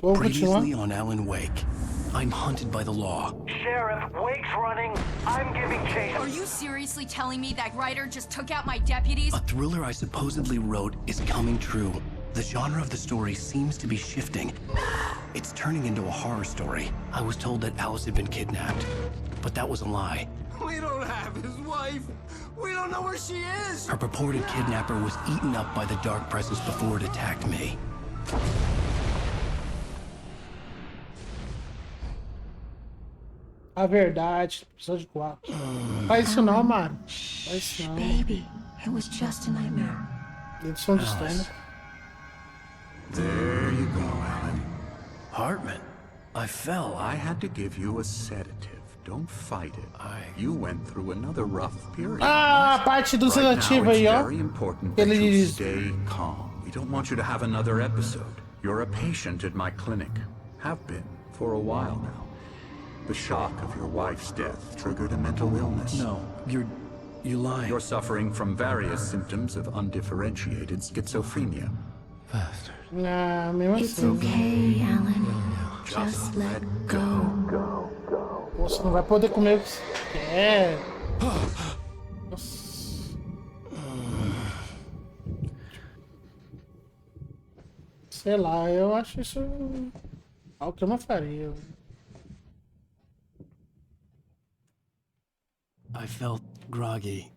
Vamos Previously continuar. on Alan Wake, I'm hunted by the law. Sheriff, Wake's running. I'm giving chase. Are you seriously telling me that writer just took out my deputies? A thriller I supposedly wrote is coming true. The genre of the story seems to be shifting. It's turning into a horror story. I was told that Alice had been kidnapped, but that was a lie. We don't have his wife. We don't know where she is. Her purported kidnapper was eaten up by the dark presence before it attacked me. A verdade, episódio 4. Faz isso não, mano. Faz isso não. Baby, it was just a nightmare. Edição de estômago. There you go, Alan. Hartman, I fell. I had to give you a sedative. Don't fight it. You went through another rough period. Ah, a parte do Right sedativo now, aí, it's ó. very important that you Eles... stay calm. We don't want you to have another episode. You're a patient at my clinic. Have been for a while now. The shock of your wife's death triggered a mental illness. No, you're lying. You're suffering from various symptoms of undifferentiated schizophrenia. Bastard. Ah, mesmo It's assim. okay, Alan. Just let go. Você não vai poder comer o que você quer. Nossa. Sei lá, eu acho isso algo que eu não faria. I felt groggy.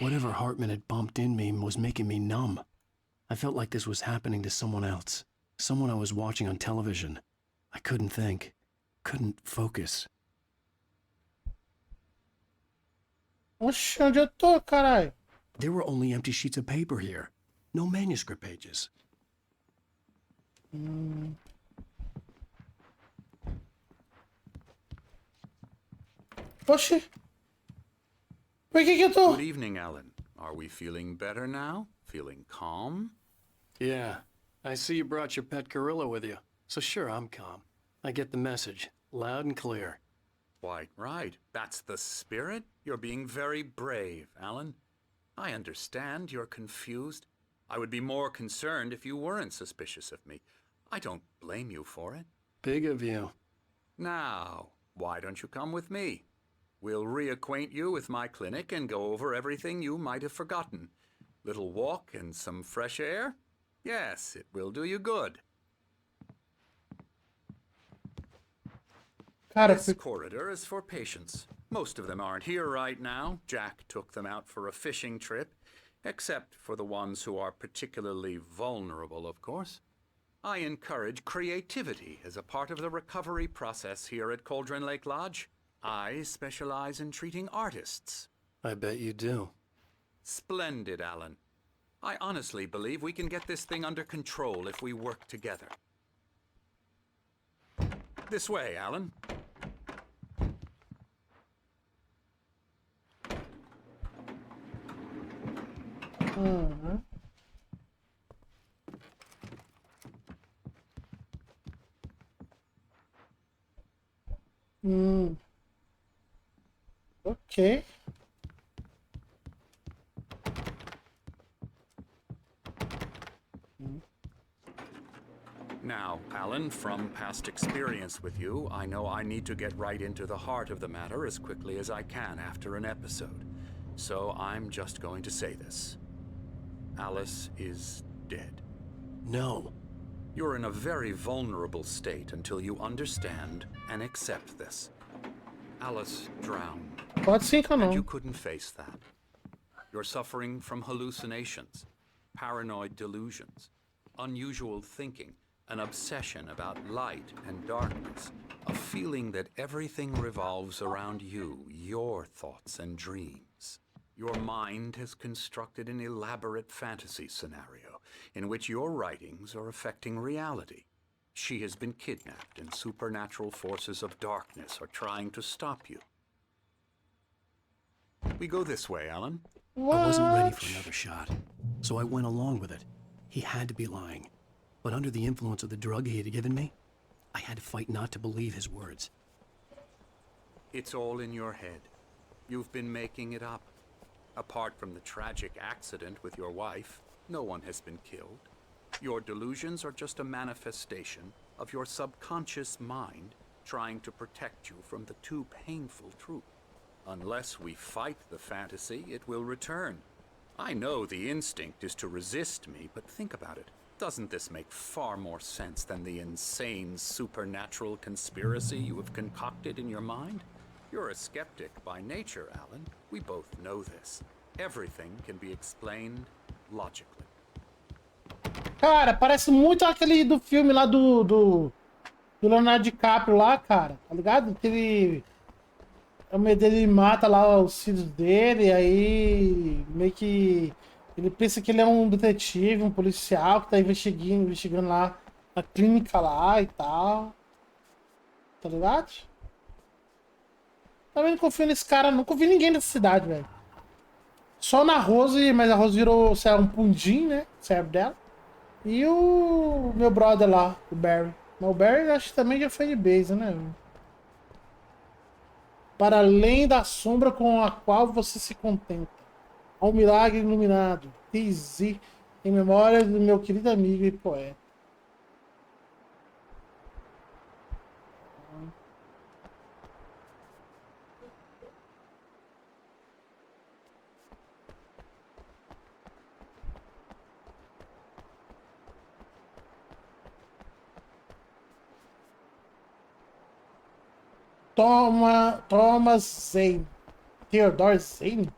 Whatever Hartman had bumped in me was making me numb. I felt like this was happening to someone else. Someone I was watching on television. I couldn't think. Couldn't focus. Oxe, onde eu tô, caralho? There were only empty sheets of paper here. No manuscript pages. Oxe. Por que eu tô? Good evening, Alan. Are we feeling better now? Feeling calm? Yeah, I see you brought your pet gorilla with you. So sure, I'm calm. I get the message, loud and clear. Quite right. That's the spirit. You're being very brave, Alan. I understand you're confused. I would be more concerned if you weren't suspicious of me. I don't blame you for it. Big of you. Now, why don't you come with me? We'll reacquaint you with my clinic and go over everything you might have forgotten. Little walk and some fresh air? Yes, it will do you good. Cara, This corridor is for patients. Most of them aren't here right now. Jack took them out for a fishing trip, except for the ones who are particularly vulnerable, of course. I encourage creativity as a part of the recovery process here at Cauldron Lake Lodge. I specialize in treating artists. I bet you do. Splendid, Alan. I honestly believe we can get this thing under control if we work together. This way, Alan. Ok. Now, Alan, from past experience with you, I know I need to get right into the heart of the matter as quickly as I can after an episode. So I'm just going to say this. Alice is dead. No. You're in a very vulnerable state until you understand and accept this. Alice drowned, Pode sim ou and you não. couldn't face that. You're suffering from hallucinations, paranoid delusions, unusual thinking, an obsession about light and darkness, a feeling that everything revolves around you, your thoughts and dreams. Your mind has constructed an elaborate fantasy scenario in which your writings are affecting reality. She has been kidnapped and supernatural forces of darkness are trying to stop you. We go this way, Alan. I wasn't ready What? for another shot, so I went along with it. He had to be lying. But under the influence of the drug he had given me, I had to fight not to believe his words. It's all in your head. You've been making it up. Apart from the tragic accident with your wife, no one has been killed. Your delusions are just a manifestation of your subconscious mind trying to protect you from the too painful truth. Unless we fight the fantasy, it will return. I know the instinct is to resist me, but think about it. Doesn't this make far more sense than the insane supernatural conspiracy you have concocted in your mind? You're a skeptic by nature, Alan. We both know this. Everything can be explained logically. Cara, parece muito aquele do filme lá do Leonardo DiCaprio lá, cara. Tá ligado? Que ele... O meio dele mata lá os filhos dele, aí meio que ele pensa que ele é um detetive, um policial que tá investigando lá na clínica lá e tal. Tá ligado? Também não confio nesse cara, não confio em ninguém nessa cidade, velho. Só na Rose, mas a Rose virou, sei lá, um pundim, né? Serve dela. E o meu brother lá, o Barry. Mas o Barry acho que também já foi de base, né? Para além da sombra com a qual você se contenta. Há um milagre iluminado. TZ, em memória do meu querido amigo e poeta. Thomas Zane. Theodore Zane?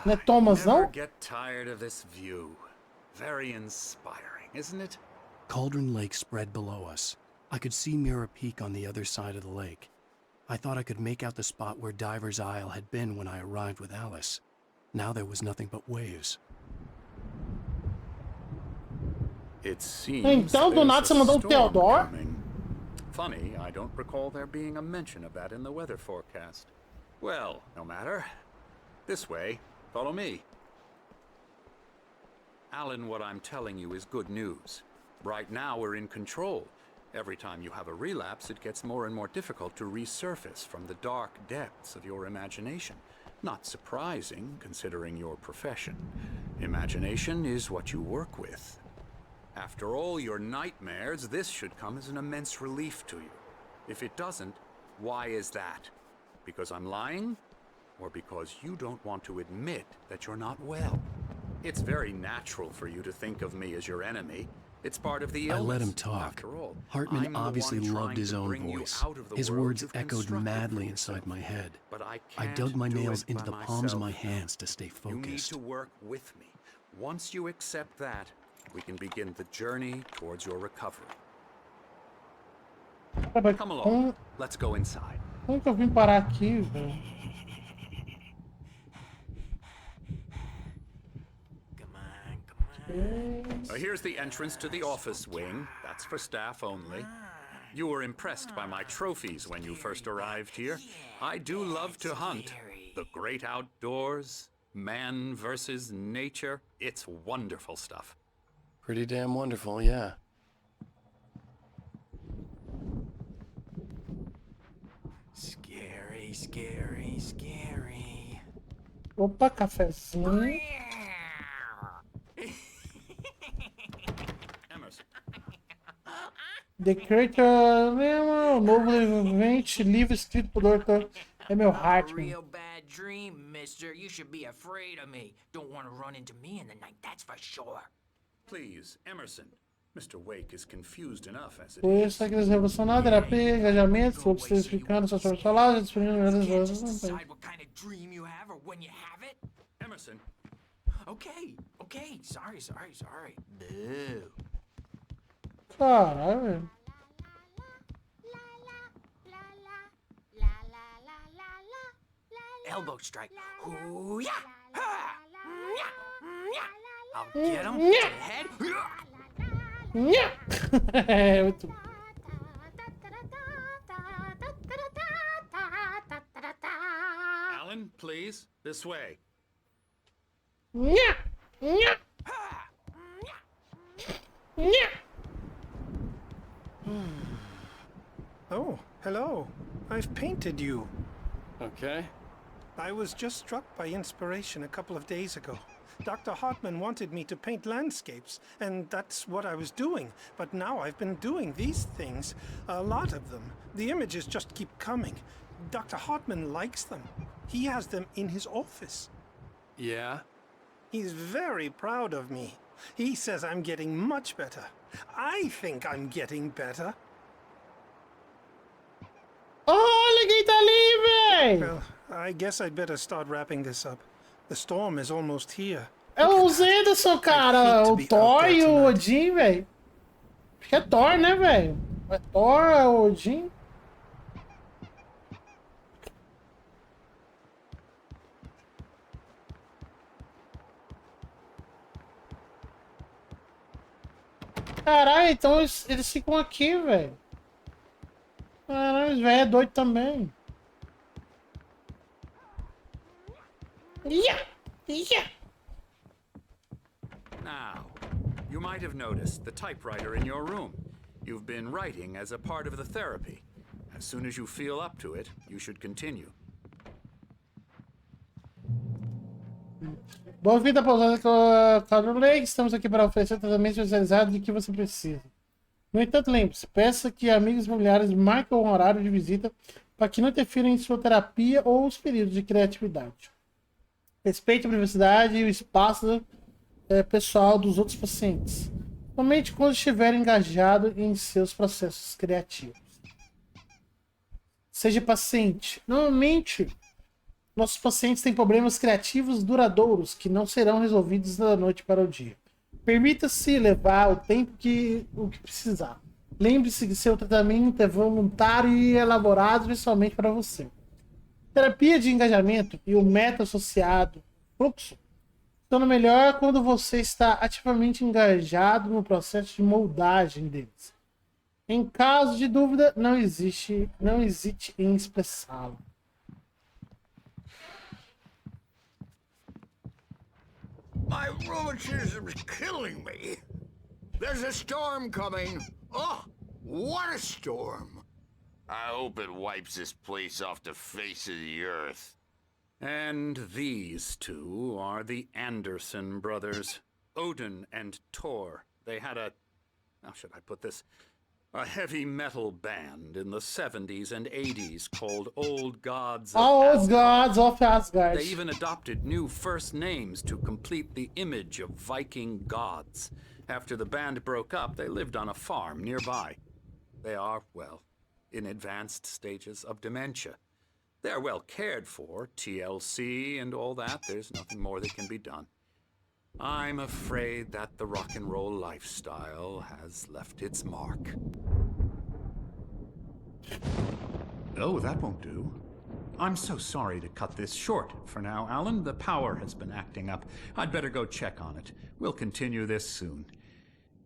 Não é Thomas, Never não? get tired of this view. Very inspiring, isn't it? Cauldron Lake spread below us. I could see Mirror Peak on the other side of the lake. I thought I could make out the spot where Diver's Isle had been when I arrived with Alice. Now there was nothing but waves. It seems Então, do nada there's você a mandou o storm Theodore? coming. Funny, I don't recall there being a mention of that in the weather forecast. Well, no matter. This way. Follow me. Alan, what I'm telling you is good news. Right now we're in control. Every time you have a relapse, it gets more and more difficult to resurface from the dark depths of your imagination. Not surprising, considering your profession. Imagination is what you work with. After all your nightmares, this should come as an immense relief to you. If it doesn't, why is that? Because I'm lying? Or because you don't want to admit that you're not well? It's very natural for you to think of me as your enemy. It's part of the illness. I let him talk. After all, Hartman I'm the obviously one loved trying his to own bring you voice. out of the His world words you've echoed constructed madly for inside yourself. my head. But I I can't dug my do nails it into by the palms of my myself. hands to stay You need focused. to work with me. Once you accept that, we can begin the journey towards your recovery. Come along. Let's go inside. Como que eu vim parar aqui, velho? Here's the entrance to the office wing. That's for staff only. You were impressed by my trophies when you first arrived here. I do love to hunt. The great outdoors, man versus nature. It's wonderful stuff. Pretty damn wonderful, yeah. Scary, scary, scary. Opa, cafezinho. Emerson. The Creator, o novo desenvolvente, livro escrito por Dr. Emil Hartman. Real bad dream, mister. You should be afraid of me. Don't want to run into me in the night, that's for sure. Please, Emerson. Mr. Wake is confused enough as it Por is. isso é que eles revolucionaram, terapia, engajamento, fluxo explicando suas personagens, Decide what kind of dream you have or when you have it? Emerson. Okay. Sorry. Boo. Caralho, velho. Elbow strike. Hoo-yah! Ha! Nya! I'll get him to Nya! the head. Nha! É muito... Alan, please. This way. Nha! Nha! Nha! Oh, hello. I've painted you. Okay. I was just struck by inspiration a couple of days ago. Dr. Hartman wanted me to paint landscapes, and that's what I was doing. But now I've been doing these things, a lot of them. The images just keep coming. Dr. Hartman likes them. He has them in his office. Yeah? He's very proud of me. He says I'm getting much better. I think I'm getting better. Olha quem tá ali, véi! Well, I guess I'd better start wrapping this up. The storm is almost here. É os Anderson, cara. O Thor e o Odin, velho. Acho que é Thor, né, velho? É Thor, é o Odin. Caralho, então eles ficam aqui, velho. Caralho, os velhos é doido também. Yeah! Yeah! Now, you might have noticed the typewriter in your room. You've been writing as a part of the therapy. As soon as you feel up to it, you should continue. Boa-vinda à pousada Cláudio Lake. Estamos aqui para oferecer tratamento especializado de que você precisa. No entanto, lembre-se, peça que amigos e familiares marquem um horário de visita para que não interfiram em sua terapia ou os períodos de criatividade. Respeite a privacidade e o espaço pessoal dos outros pacientes, somente quando estiver engajado em seus processos criativos. Seja paciente. Normalmente, nossos pacientes têm problemas criativos duradouros que não serão resolvidos da noite para o dia. Permita-se levar o tempo que precisar. Lembre-se que seu tratamento é voluntário e elaborado especialmente para você. Terapia de engajamento e o método associado fluxo funcionam melhor quando você está ativamente engajado no processo de moldagem deles. Em caso de dúvida, não hesite em expressá-lo. My rheumatism's killing me. There's a storm coming. Oh, what a storm. I hope it wipes this place off the face of the earth. And these two are the Anderson brothers, Odin and Thor. They had how should I put this? A heavy metal band in the 70s and 80s called Old Gods of Old Gods of Asgard. They even adopted new first names to complete the image of Viking gods. After the band broke up, they lived on a farm nearby. They are, well, in advanced stages of dementia. They're well cared for, TLC and all that. There's nothing more that can be done. I'm afraid that the rock and roll lifestyle has left its mark. Oh, that won't do. I'm so sorry to cut this short for now, Alan. The power has been acting up. I'd better go check on it. We'll continue this soon.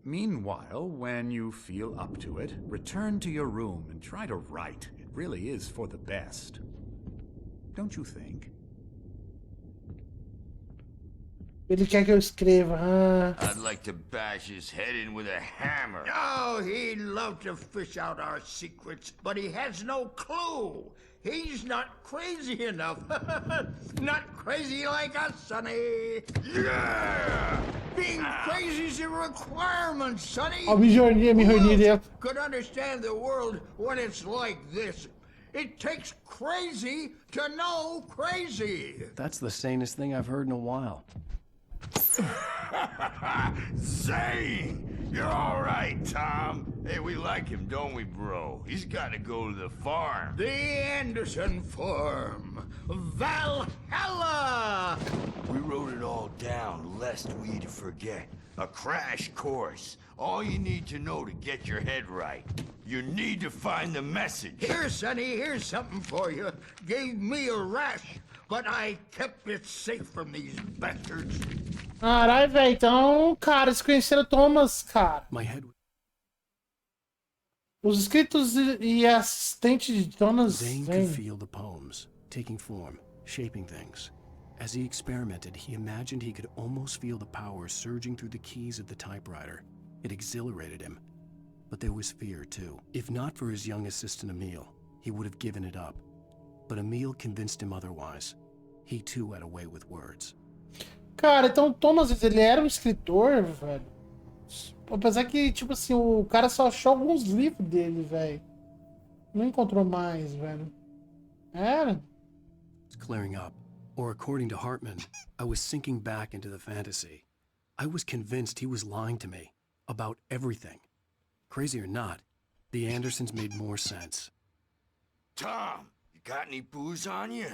Meanwhile, when you feel up to it, return to your room and try to write. It really is for the best. Don't you think? Ele quer que eu escreva. I'd like to bash his head in with a hammer. Oh, he'd love to fish out our secrets, but he has no clue. He's not crazy enough. Not crazy like us, Sonny. Yeah! Being crazy's a requirement, Sonny. Ó, me reunir dentro. Could understand the world when it's like this. It takes crazy to know crazy. That's the sanest thing I've heard in a while. Zane! You're all right, Tom. Hey, we like him, don't we, bro? He's got to go to the farm. The Anderson farm. Valhalla! We wrote it all down, lest we forget. A crash course. All you need to know to get your head right. You need to find the message. Here, Sonny, here's something for you. Gave me a rash, but I kept it safe from these bastards. Caralho, velho. Então, cara, eles conheceram Thomas, cara. My head. Os escritos e assistente de Thomas. Zane could feel the poems, taking form, shaping things. As he experimented, he imagined he could almost feel the power surging through the keys of the typewriter. It exhilarated him. But there was fear, too. If not for his young assistant Emil, he would have given it up. But Emil convinced him otherwise. He, too, had a way with words. Cara, então o Thomas, ele era um escritor, velho. Apesar que, tipo assim, o cara só achou alguns livros dele, velho. Não encontrou mais, velho. Era? It's clearing up. Or according to Hartman, I was sinking back into the fantasy. I was convinced he was lying to me about everything. Crazy or not, the Andersons made more sense. Tom, you got any booze on you?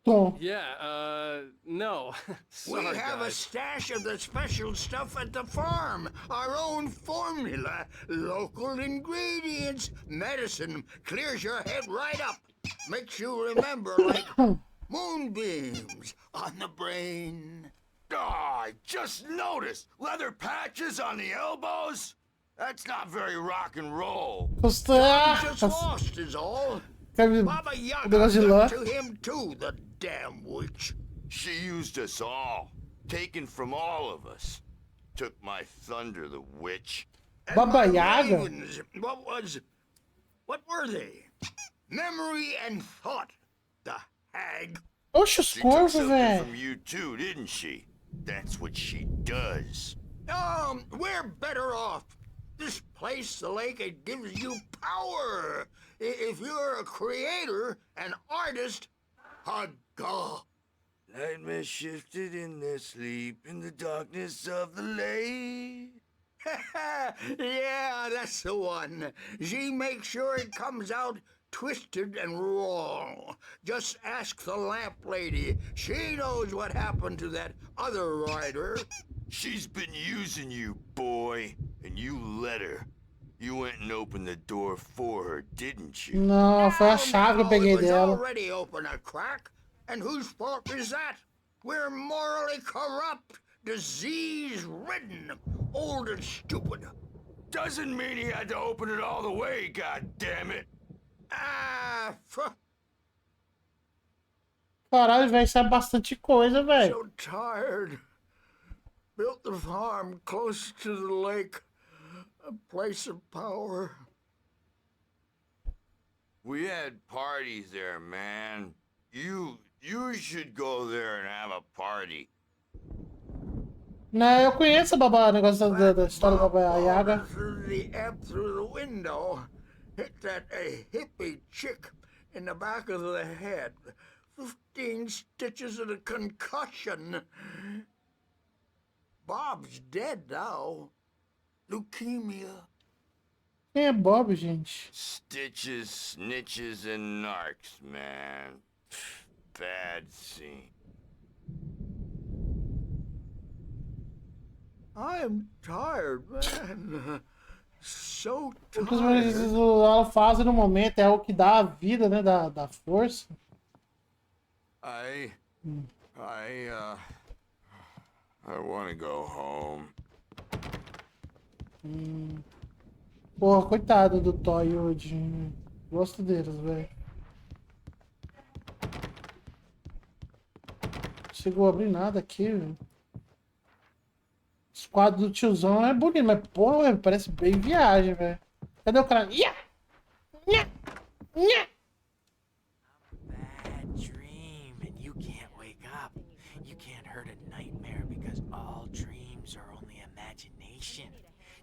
Tom. Yeah, no. We Sorry, have a guys. stash of the special stuff at the farm. Our own formula. Local ingredients. Medicine clears your head right up. Makes you remember like moonbeams on the brain. Oh, I just noticed. Leather patches on the elbows? That's not very rock and roll. Just lost is all. Baba Yaga got to him too, the damn witch. She used us all. Taken from all of us. Took my thunder, the witch. And Baba my Yaga? ravens, what were they? Memory and thought, the hag. Oxe, os She took corvos, something velho. from you too, didn't she? That's what she does. We're better off. This place, the lake, it gives you power. If you're a creator, an artist, a god. Nightmare shifted in their sleep in the darkness of the lake. Yeah, that's the one. She makes sure it comes out twisted and wrong. Just ask the lamp lady. She knows what happened to that other rider. She's been using you, boy, and you let her. You went and opened the door for her, didn't you? Não, foi a chave que eu peguei It was dela. already open a crack. And whose fault is that? We're morally corrupt, disease-ridden, old and stupid. Doesn't mean he had to open it all the way, goddammit. Caralho, velho, isso é bastante coisa, velho. So tired. Built the farm close to the lake. A place of power. We had parties there, man. You should go there and have a party. Não, eu conheço o negócio da história da Baba Yaga. Through the ebb through the window. Hit that hippie chick in the back of the head. 15 stitches and a concussion. Bob's dead now. Leukemia. Quem é Bob, gente? Stitches, snitches, and narcs, man. Bad scene. I'm tired, man. So O que tired. ela faz no momento é o que dá a vida, né? Da força. I want to go home. Porra, coitado do Toy hoje. Gosto deles, velho. Não chegou a abrir nada aqui, velho. Os quadros do tiozão é bonito, mas porra, velho, parece bem viagem, velho. Cadê o cara? Ia! Nha! Nha! Bad dream, and you can't wake up. You can't hurt a nightmare because all dreams are only imagination.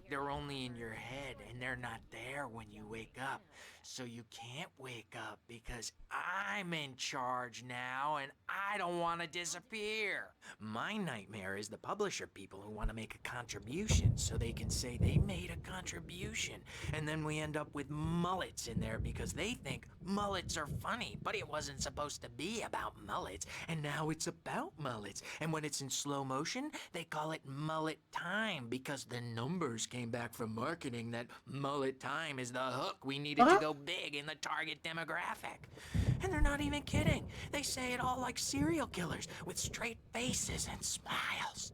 They're only in your head, and they're not there when you wake up. So you can't wake up because I'm in charge now, and I don't want to disappear. My nightmare is the publisher people who want to make a contribution so they can say they made a contribution. And then we end up with mullets in there because they think mullets are funny, but it wasn't supposed to be about mullets, and now it's about mullets. And when it's in slow motion, they call it mullet time because the numbers came back from marketing that mullet time is the hook we needed to go big in the target demographic. And they're not even kidding. They say it all like serial killers with straight faces and smiles.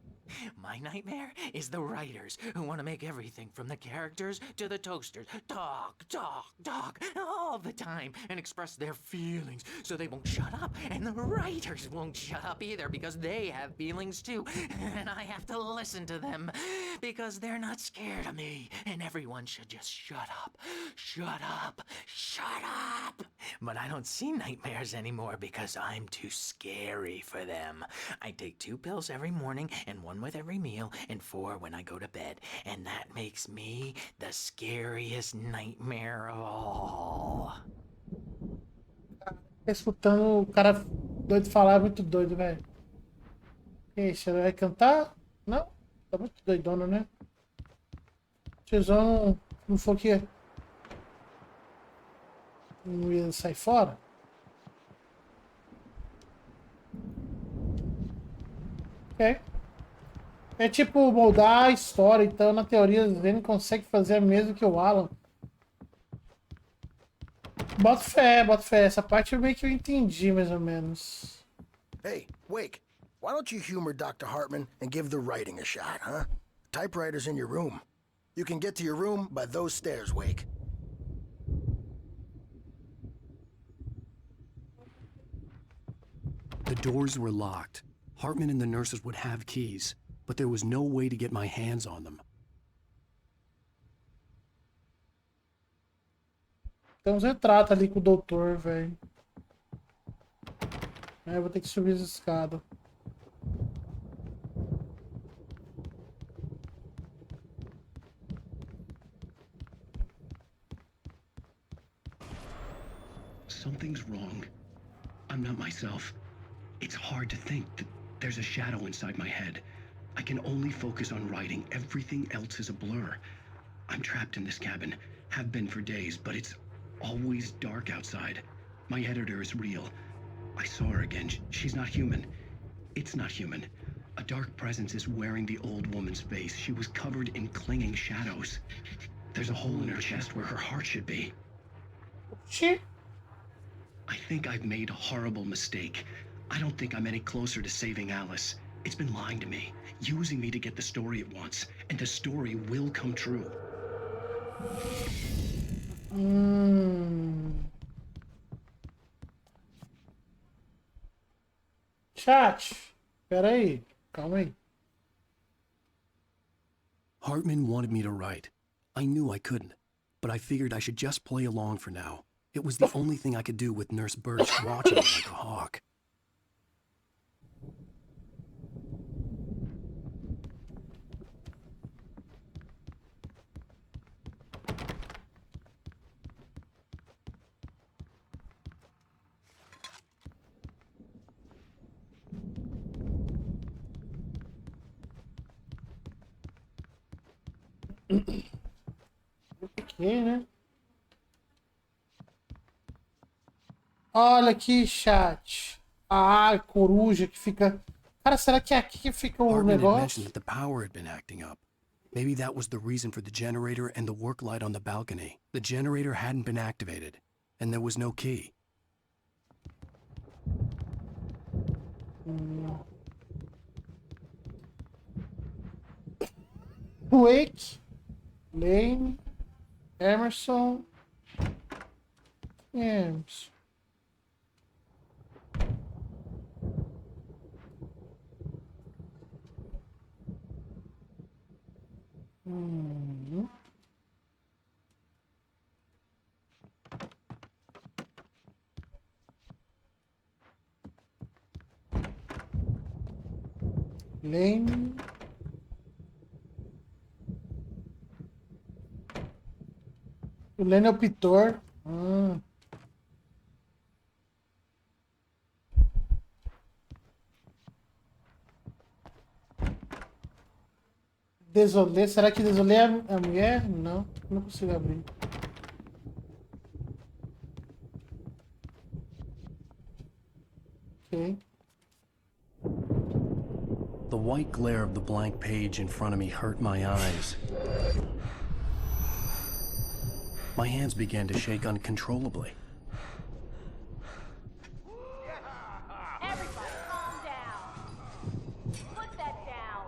My nightmare is the writers who want to make everything from the characters to the toasters talk all the time and express their feelings so they won't shut up. And the writers won't shut up either because they have feelings too. And I have to listen to them because they're not scared of me. And everyone should just shut up. Shut up. Shut up. But I don't see nightmares anymore because I'm too scary for them. I take 2 pills every morning and 1 with every meal and 4 when I go to bed. And that makes me the scariest nightmare of all. Escutando o cara doido falar, é muito doido, velho. Ixi, ela vai cantar? Não? Tá muito doidona, né? Tiozão não for que não ia sair fora? Ok. É tipo moldar a história, então na teoria ele consegue fazer mesmo que o Alan. Bota fé. Essa parte eu meio que eu entendi mais ou menos. Hey, Wake, why don't you humor Dr. Hartman and give the writing a shot, huh? Typewriter's in your room. You can get to your room by those stairs, Wake. The doors were locked. Hartman and the nurses would have keys, but there was no way to get my hands on them. Tem uns retratos ali com o doutor, velho. Eu vou ter que subir as escadas. Something's wrong. I'm not myself. It's hard to think that there's a shadow inside my head. I can only focus on writing. Everything else is a blur. I'm trapped in this cabin. Have been for days, but it's always dark outside. My editor is real. I saw her again. She's not human. It's not human. A dark presence is wearing the old woman's face. She was covered in clinging shadows. There's a hole in her chest where her heart should be. She? I think I've made a horrible mistake. I don't think I'm any closer to saving Alice. It's been lying to me, using me to get the story it wants, and the story will come true. Chat, pera aí, calma aí. Hartman wanted me to write. I knew I couldn't, but I figured I should just play along for now. It was the only thing I could do with Nurse Birch watching me like a hawk. Aqui, né? Olha aqui, chat. A coruja que fica... Cara, será que é aqui que fica o Hartman had negócio? mentioned that the power had been acting up. Maybe that was the reason for the generator and the work light on the balcony. The generator hadn't been activated, and there was no key. Wake, Lane, Emerson, Emerson. Lane. O Lane é o pintor. Desolé. Será que Desolé é a mulher? Não, não consigo abrir. Ok. The white glare of the blank page in front of me hurt my eyes. My hands began to shake uncontrollably. Everybody calm down. Put that down.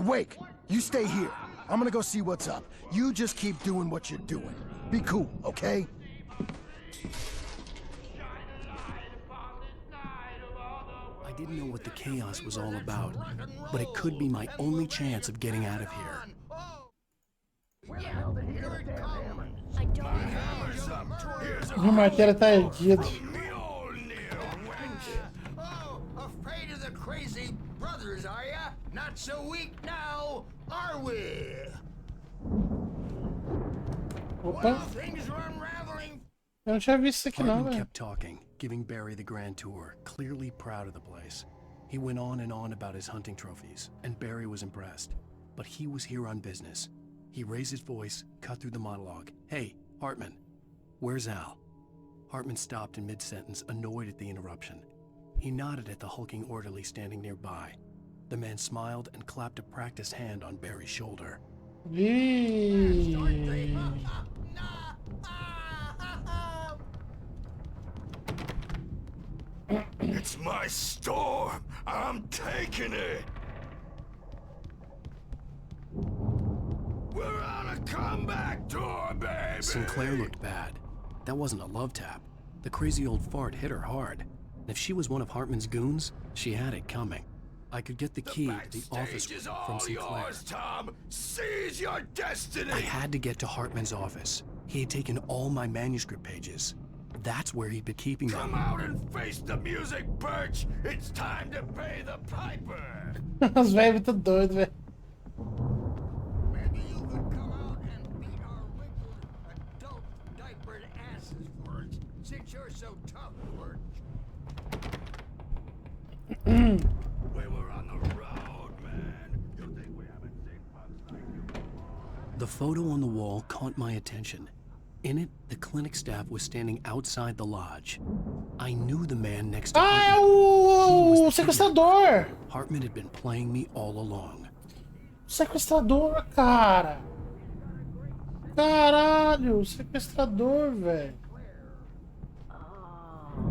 Wake, you stay here. I'm gonna go see what's up. You just keep doing what you're doing. Be cool, okay? I didn't know what the chaos was all about, but it could be my only chance of getting out of here. O martelo tá erguido. Oh, afraid of the crazy brothers, are ya? Not so weak now, are we? Opa. Things are unraveling. Eu não tinha visto isso aqui não, Hartman velho. kept talking, giving Barry the grand tour, clearly proud of the place. He went on and on about his hunting trophies, and Barry was impressed. But he was here on business. He raised his voice, cut through the monologue. Hey, Hartman, where's Al? Hartman stopped in mid-sentence, annoyed at the interruption. He nodded at the hulking orderly standing nearby. The man smiled and clapped a practiced hand on Barry's shoulder. It's my storm. I'm taking it. We're on a comeback tour, baby. Sinclair looked bad. That wasn't a love tap. The crazy old fart hit her hard. And if she was one of Hartman's goons, she had it coming. I could get the key to the office room from Sinclair. Yours, Tom. Seize your destiny. I had to get to Hartman's office. He had taken all my manuscript pages. That's where he'd been keeping them. Come out and face the music, Birch. It's time to pay the piper. Os velhos muito doidos, velho. Maybe you could come out and beat our wrinkled adult diapered asses for it, since you're so tough, Birch. We were on the road, man. You think we haven't seen bugs like you? The photo on the wall caught my attention. In it, the clinic staff was standing outside the lodge. I knew the man next to Ah, é Hartman. o sequestrador! Hartman had been playing me all along. Sequestrador, cara! Caralho, sequestrador, velho.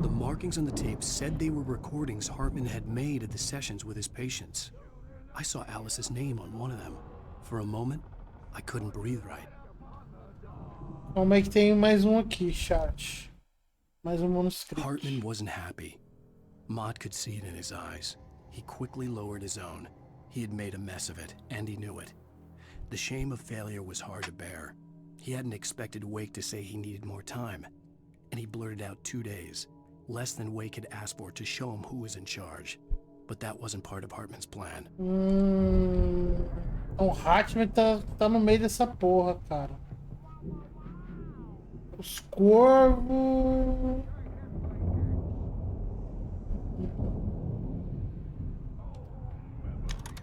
The markings on the tape said they were recordings Hartman had made of the sessions with his patients. I saw Alice's name on one of them. For a moment, I couldn't breathe right. Calma aí que tem mais um aqui, chat. Mais um manuscrito. Hartman wasn't happy. Mott could see it in his eyes. He quickly lowered his own. He had made a mess of it, and he knew it. The shame of failure was hard to bear. He hadn't expected Wake to say he needed more time. And he blurted out 2 days, less than Wake had asked for to show him who was in charge. But that wasn't part of Hartman's plan. O Hartman tá no meio dessa porra, cara. Os corvos...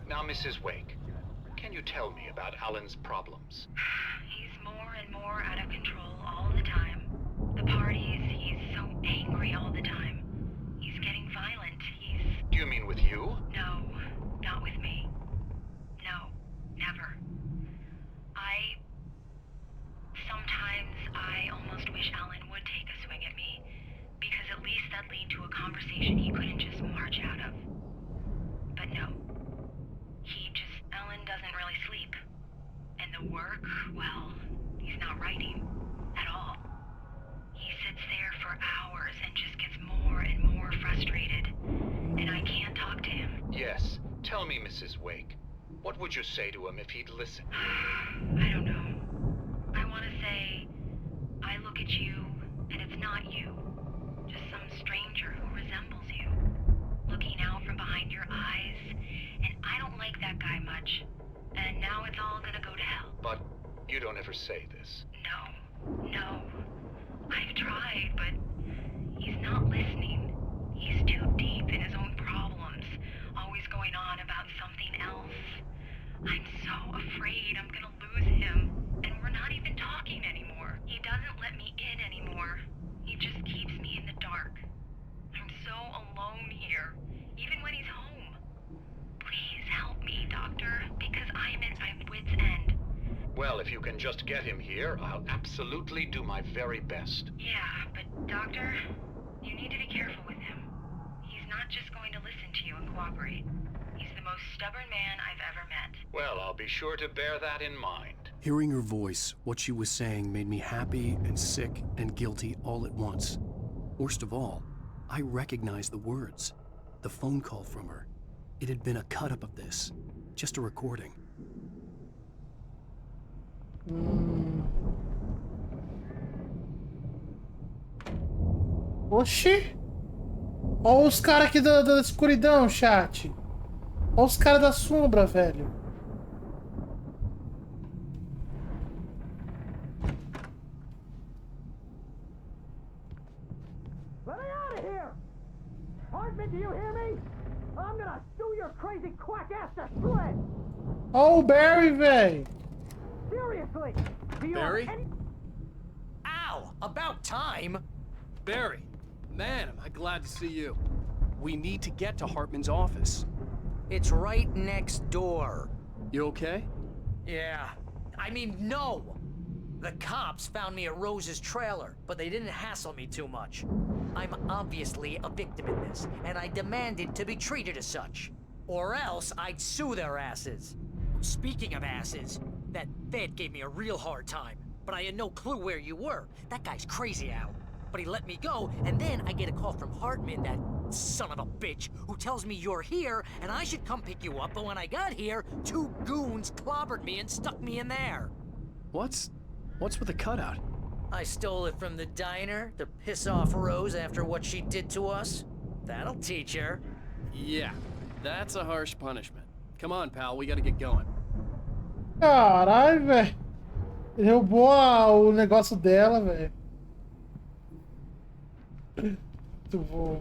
Now, Mrs. Wake, can you tell me about Alan's problems? He's more and more out of control all the time. The parties, he's so angry all the time. He's getting violent. Do you mean with you? No, not with me. No, never. Sometimes I almost wish Alan would take a swing at me, because at least that'd lead to a conversation he couldn't just march out of. But no. Alan doesn't really sleep. And the work, well, he's not writing at all. He sits there for hours and just gets more and more frustrated. And I can't talk to him. Yes. Tell me, Mrs. Wake. What would you say to him if he'd listen? I don't know. I want to say, I look at you, and it's not you. Just some stranger who resembles you. Looking out from behind your eyes, and I don't like that guy much. And now it's all gonna go to hell. But you don't ever say this. No. I've tried, but he's not listening. He's too deep in his own problems, always going on about something else. I'm so afraid I'm gonna lose him, and we're not even talking anymore. He doesn't let me in anymore. He just keeps me in the dark. I'm so alone here, even when he's home. Please help me, Doctor, because I'm at my wit's end. Well, if you can just get him here, I'll absolutely do my very best. Yeah, but Doctor, you need to be careful with him. He's not just going to listen to you and cooperate. He's the most stubborn man I've ever met. Well, I'll be sure to bear that in mind. Hearing her voice, what she was saying made me happy and sick and guilty all at once. Worst of all, I recognized the words. The phone call from her. It had been a cut-up of this. Just a recording. Oxi! Olha os caras aqui da escuridão, chat. Olha os caras da sombra, velho. Let me out of here! Hartman, do you hear me? I'm gonna sue your crazy quack ass to shreds! Olha o Barry, velho. Seriously! Do you Barry? have any... Ow! About time! Barry, man, am I glad to see you. We need to get to Hartman's office. It's right next door. You okay? Yeah. I mean, no! The cops found me at Rose's trailer, but they didn't hassle me too much. I'm obviously a victim in this, and I demanded to be treated as such. Or else I'd sue their asses. Speaking of asses, that Fed gave me a real hard time, but I had no clue where you were. That guy's crazy, Al. But he let me go, and then I get a call from Hartman, that son of a bitch, who tells me you're here, and I should come pick you up, but when I got here, 2 goons clobbered me and stuck me in there. What's with the cutout? I stole it from the diner to piss off Rose after what she did to us. That'll teach her. Yeah, that's a harsh punishment. Come on, pal, we gotta get going. Caralho, velho. Ele roubou o negócio dela, velho. Muito bom.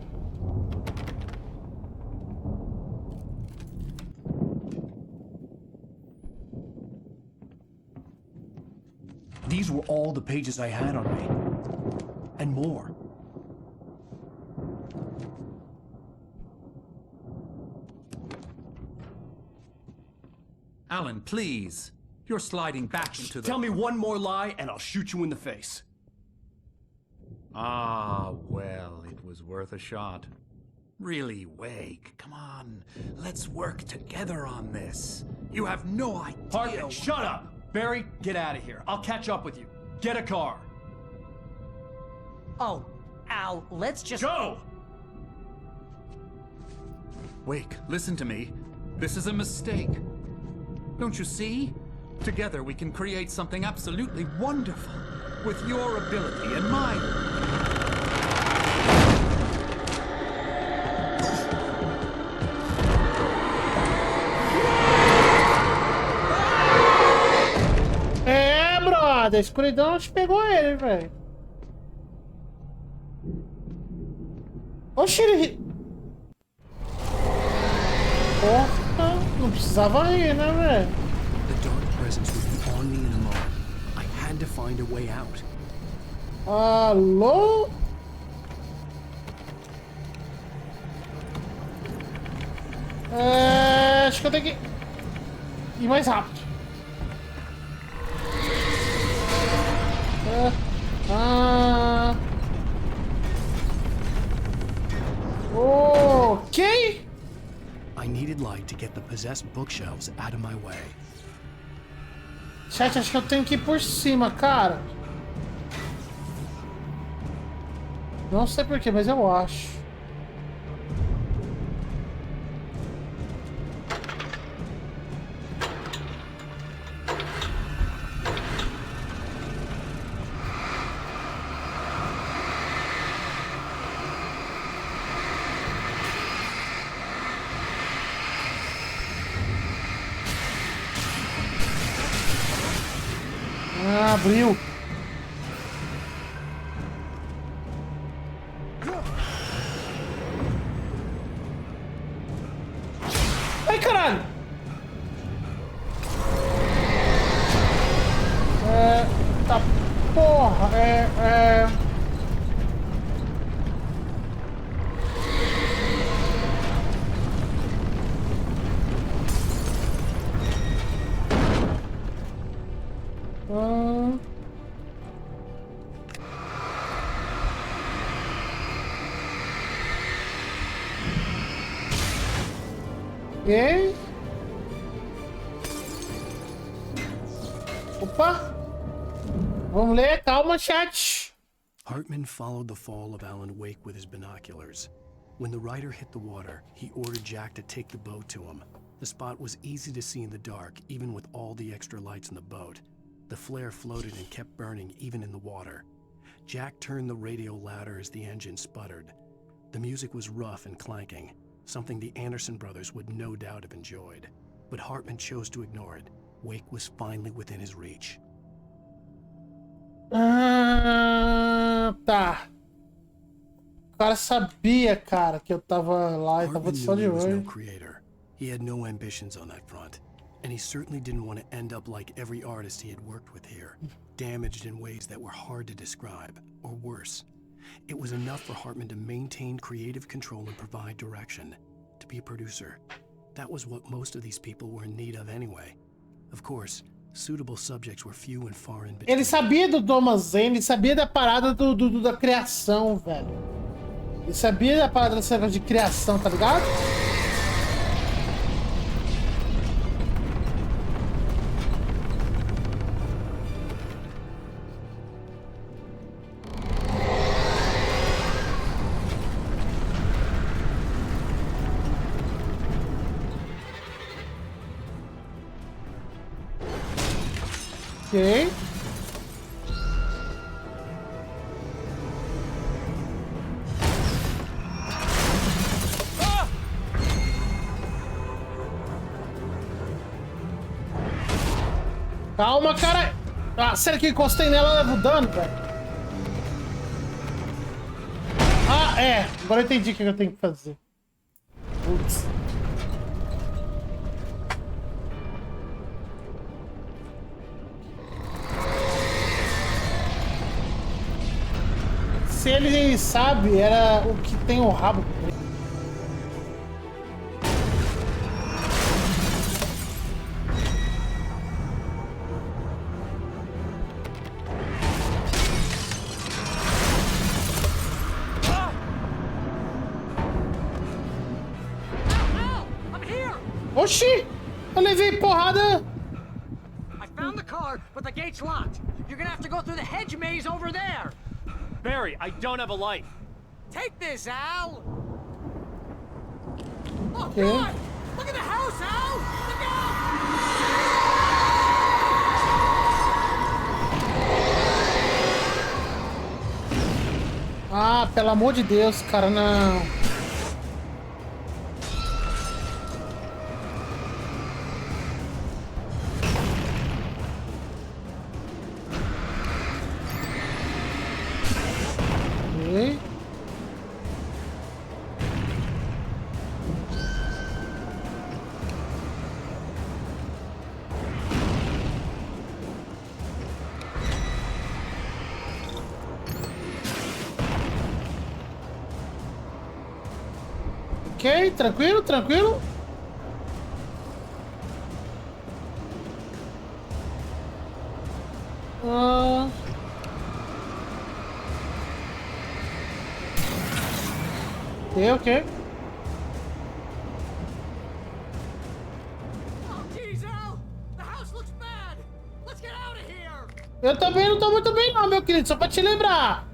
These were all the pages I had on me. And more. Alan, please. You're sliding back into the... Tell me one more lie and I'll shoot you in the face. Ah, well, it was worth a shot. Really, Wake, come on. Let's work together on this. You have no idea... Hartman, shut up! Barry, get out of here. I'll catch up with you. Get a car. Oh, Al, let's just... Go! Wake, listen to me. This is a mistake. Don't you see? Together we can create something absolutely wonderful. With your ability and mine. É, brother, a escuridão acho que pegou ele, velho. Oxi, ele... Porra, não precisava ir, né, velho? The dark presence would be on me in a moment. I had to find a way out. Alô? Acho que eu tenho que ir mais rápido. Ok. I needed light to get the possessed bookshelves out of my way. Chat, acho que eu tenho que ir por cima, cara. Não sei porquê, mas eu acho. Ah, abriu. Ai, caralho. Tá porra. Ok. Opa! Vamos ler, calma, chat. Hartman followed the fall of Alan Wake with his binoculars. When the rider hit the water, he ordered Jack to take the boat to him. The spot was easy to see in the dark, even with all the extra lights in the boat. The flare floated and kept burning even in the water. Jack turned the radio louder as the engine sputtered. The music was rough and clanking, something the Anderson brothers would no doubt have enjoyed. But Hartman chose to ignore it. Wake was finally within his reach. Ah, tá. O cara sabia, cara, que eu tava lá e tava só de olho. He had no ambitions on that front, and he certainly didn't want to end up like every artist he had worked with here, damaged in ways that were hard to describe, or worse. It was enough for Hartman to maintain creative control and provide direction, to be a producer. That was what most of these people were in need of anyway. Of course, suitable subjects were few and far in between. Ele sabia do Thomas Zane, ele sabia da parada da criação, velho. Ele sabia da parada dessa de criação, tá ligado? Ok. Calma, cara. Ah, será que encostei nela, leva o dano, velho? Ah, é. Agora eu entendi o que eu tenho que fazer. Putz. Se ele sabe, era o que tem o rabo. Oxi! Eu levei porrada! I found the car, but the gate's locked. You're gonna have to go through the hedge maze over there. Barry, I don't have a light. Take this, Al! Oh, Okay. God! Look at the house, Al! Look out! Ah, pelo amor de Deus, cara, não. Ok. Ok, tranquilo, tranquilo. Ok. Oh, geez, Al! The house looks bad! Let's get out of here! Eu também não tô muito bem não, meu querido, só pra te lembrar.